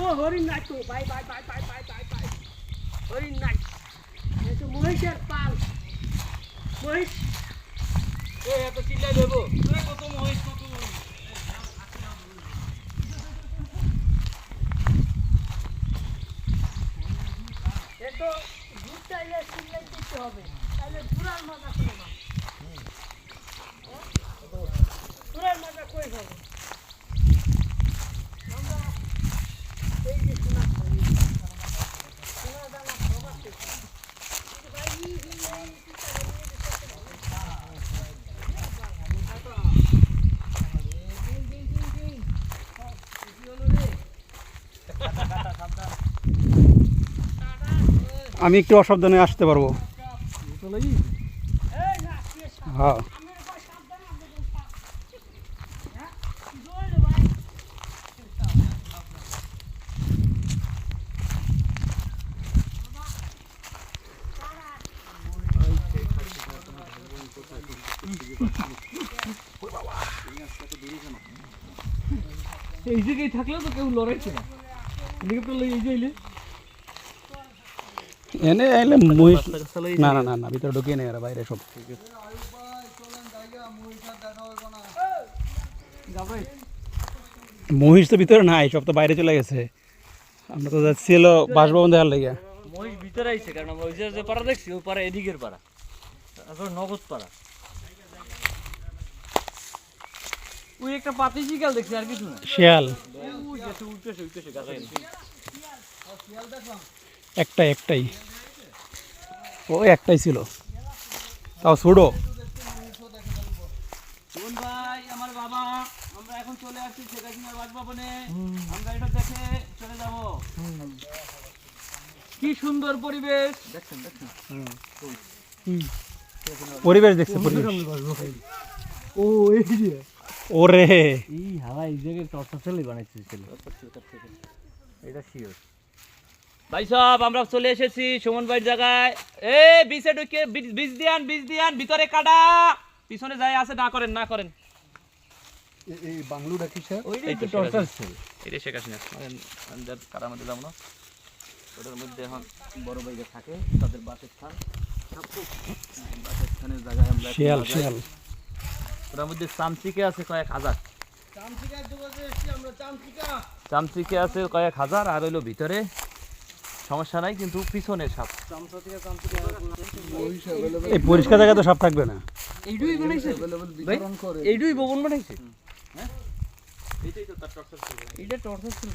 ও হরিণ নাই তো bye bye bye bye bye bye bye হরিণ নাই এই তো মহিষের পাল মহিষ এই এত চিল্লাই দেবো তুই কত মহিষ কত এ তো দুধ চাইলে চিল্লাই দিতে হবে তাহলে পুরার মজা করে না পুরার মজা কই হবে আমরা এই যে শোনা শোনা দানা খাওয়াতে কিন্তু ভাই এই আমি একটু অসাবধানে আসতে পারবো। হ্যাঁ এই জায়গায় থাকলেও তো কেউ লড়াইছে না এই যে এনে এলে মহিষ না না না না ভিতরে ঢুকিয়ে নেই, বাইরে সব মহিষ তো ভিতরে নাই, সব তো বাইরে চলে গেছে। আমরা তো যাচ্ছি হলো বাসভবন দেখার লেগে। মহিষ ভিতরে আইছে কারণ আমরা ওই যে পাড়া দেখছি ওই পাড়া এদিকের পাড়া আসলে নগদ পাড়া ওই একটা পাতি শিকাল দেখছি আর কিছু না শিয়াল উঠতেছে গাছে একটাই ও একটাই ছিল, তাও ছোড়ো। কোন ভাই আমার বাবা আমরা এখন চলে আসছি শেখ হাসিনার বাসভবনে, আমরা এটা দেখে চলে যাব। কি সুন্দর পরিবেশ দেখছেন পরিবেশ দেখছে পরিবেশ। ও এই যে ওরে এই হাওয়া এই জায়গায় টর্চা চলে বানাইছে এটা শিওর ভাই সব আমরা চলে এসেছি সুমন ভাইয়ের জায়গায়। এ বিচে ঢুকে বীজ দিয়ান ভিতরে কাটা পিছনে যায় আছে না করেন এই বাংলুটা কি স্যার? ওই তো টর্চার ছিল এটা শেখ হাসিনা আন্দার কাটার মধ্যে যাব না ওটার মধ্যে এখন বড় ভাইরা থাকে তাদের বাসের স্থান বাসের স্থানের জায়গায় আমরা শিয়াল ওটার মধ্যে চামচিকে আছে কয়েক হাজার চামচিকে আছে কয়েক হাজার আর হইলো ভিতরে সমস্যা নাই কিন্তু পিছনে সাপ এই পরিষ্কার জায়গা তো সাপ থাকবে না। এইটুই বানাইছে এইটুই ভবন বানাইছে হ্যাঁ এইটাই তো তার টর্চার ছিল এইটা টর্চার ছিল